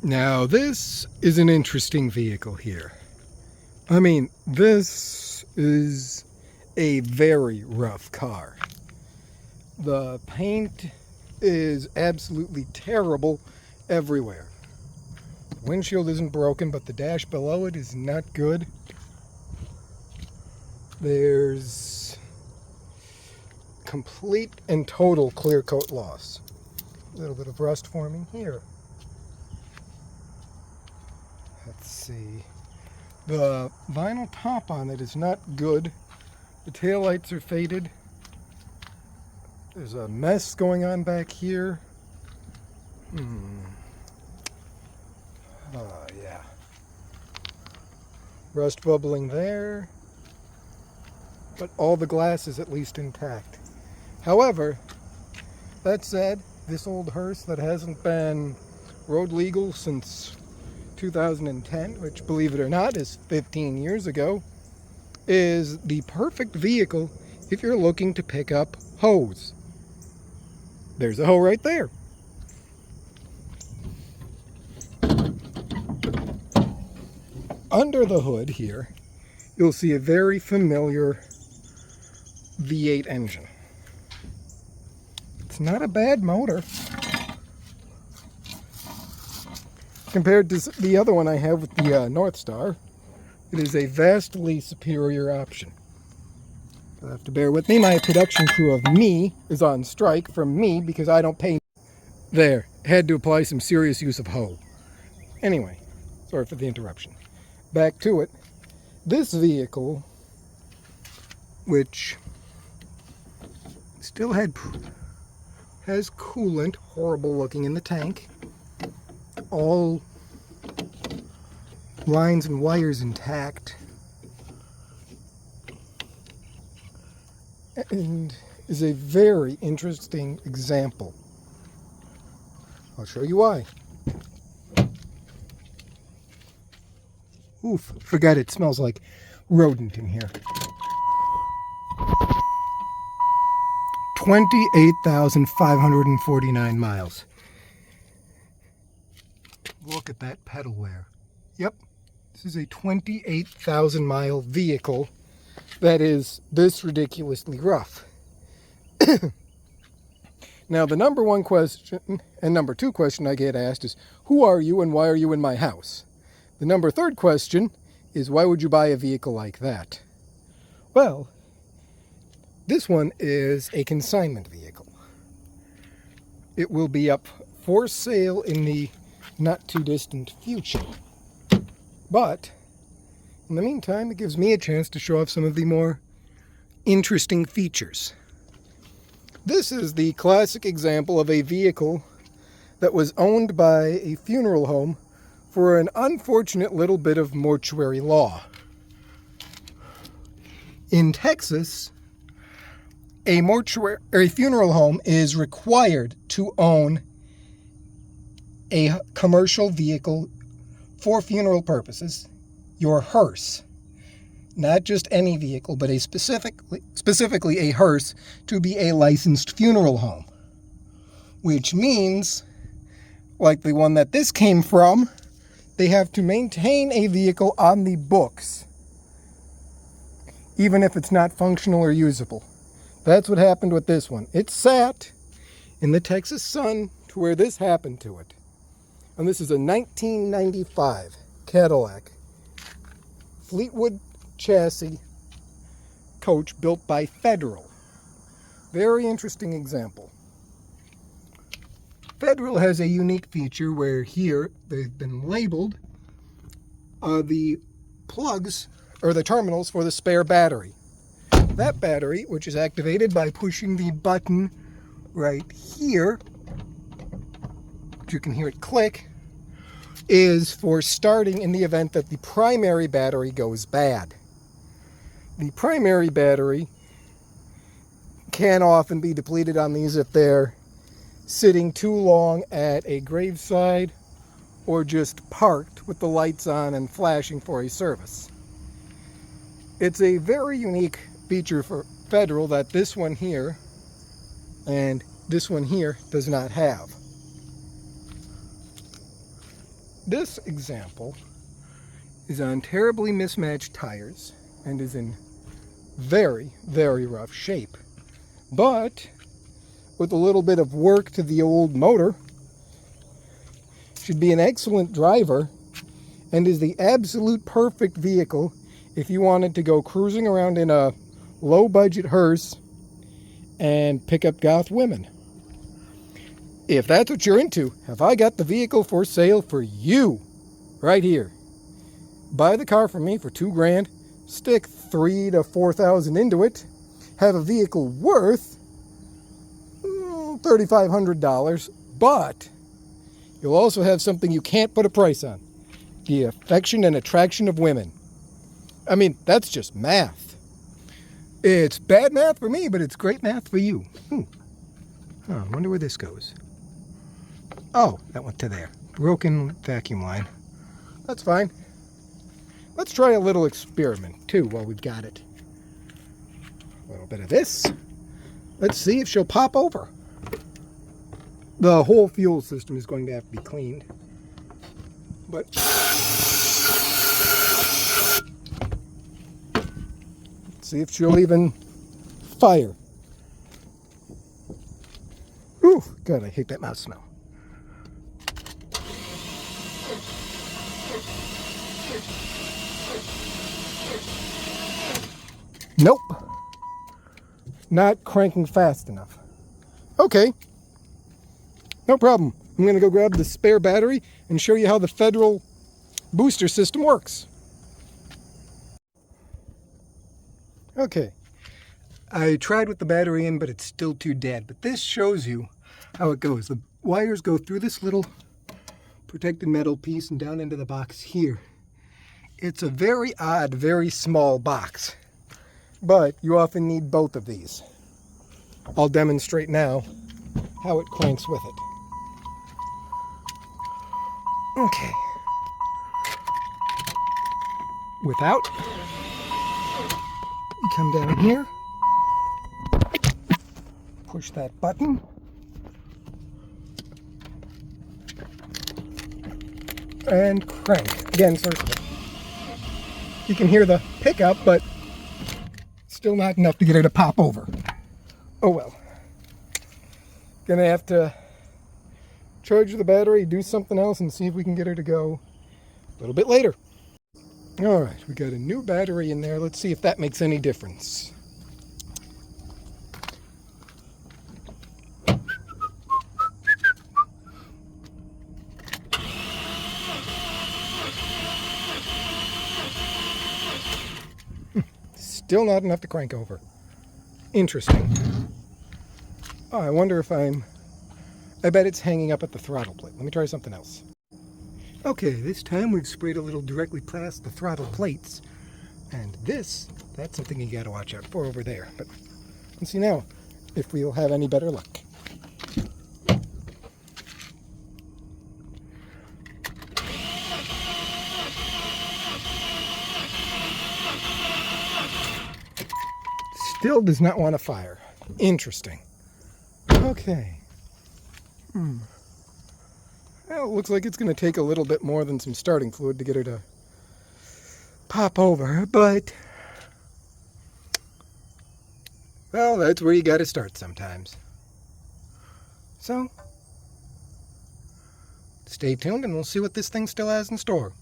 Now this is an interesting vehicle here. I mean, this is a very rough car. The paint is absolutely terrible everywhere. The windshield isn't broken, but the dash below it is not good. There's complete and total clear coat loss. A little bit of rust forming here. Let's see. The vinyl top on it is not good. The taillights are faded. There's a mess going on back here. Yeah. Rust bubbling there. But all the glass is at least intact. However, that said, this old hearse that hasn't been road legal since 2010, which, believe it or not, is 15 years ago, is the perfect vehicle if you're looking to pick up hoes. There's a hoe right there. Under the hood here, you'll see a very familiar V8 engine. It's not a bad motor compared to the other one I have with the North Star. It is a vastly superior option. You'll have to bear with me. My production crew of me is on strike from me because I don't pay. There, had to apply some serious use of hoe. Anyway, sorry for the interruption. Back to it. This vehicle, which still has coolant, horrible looking in the tank, all lines and wires intact, and is a very interesting example. I'll show you why. Oof, forgot it smells like rodent in here. 28,549 miles. Look at that pedal wear. Yep, this is a 28,000 mile vehicle that is this ridiculously rough. Now, the number one question and number two question I get asked is, who are you and why are you in my house? The number third question is, why would you buy a vehicle like that? Well, this one is a consignment vehicle. It will be up for sale in the not too distant future. But in the meantime, it gives me a chance to show off some of the more interesting features. This is the classic example of a vehicle that was owned by a funeral home for an unfortunate little bit of mortuary law. In Texas, a funeral home is required to own a commercial vehicle for funeral purposes, your hearse. Not just any vehicle, but specifically a hearse to be a licensed funeral home. Which means, like the one that this came from, they have to maintain a vehicle on the books, even if it's not functional or usable. That's what happened with this one. It sat in the Texas sun to where this happened to it. And this is a 1995 Cadillac Fleetwood chassis coach built by Federal. Very interesting example. Federal has a unique feature where here they've been labeled the plugs or the terminals for the spare battery. That battery, which is activated by pushing the button right here, you can hear it click, is for starting in the event that the primary battery goes bad. The primary battery can often be depleted on these if they're sitting too long at a graveside or just parked with the lights on and flashing for a service. It's a very unique feature for Federal that this one here and this one here does not have. This example is on terribly mismatched tires and is in very, very rough shape. But with a little bit of work to the old motor, should be an excellent driver and is the absolute perfect vehicle if you wanted to go cruising around in a low-budget hearse and pick up goth women. If that's what you're into, have I got the vehicle for sale for you right here. Buy the car from me for $2,000, stick $3,000 to $4,000 into it, have a vehicle worth $3,500, but you'll also have something you can't put a price on: the affection and attraction of women. I mean, that's just math. It's bad math for me, but it's great math for you. Oh, I wonder where this goes. Oh, that went to there. Broken vacuum line. That's fine. Let's try a little experiment, too, while we've got it. A little bit of this. Let's see if she'll pop over. The whole fuel system is going to have to be cleaned. But let's see if she'll even fire. Ooh, God, I hate that mouse smell. Nope. Not cranking fast enough. Okay. No problem. I'm going to go grab the spare battery and show you how the federal booster system works. Okay. I tried with the battery in, but it's still too dead. But this shows you how it goes. The wires go through this little protected metal piece and down into the box here. It's a very odd, very small box, but you often need both of these. I'll demonstrate now how it cranks with it. Okay. Without, you come down here, push that button, and crank. Again, circle. You can hear the pickup, but still not enough to get her to pop over. Oh well. Gonna have to charge the battery, do something else, and see if we can get her to go a little bit later. Alright, we got a new battery in there. Let's see if that makes any difference. Still not enough to crank over. Interesting. Oh, I wonder if I bet it's hanging up at the throttle plate. Let me try something else. Okay, this time we've sprayed a little directly past the throttle plates. And that's something you gotta watch out for over there. But let's see now if we'll have any better luck. Still does not want to fire. Interesting. Okay. Well, it looks like it's going to take a little bit more than some starting fluid to get her to pop over, but well, that's where you got to start sometimes. So, stay tuned and we'll see what this thing still has in store.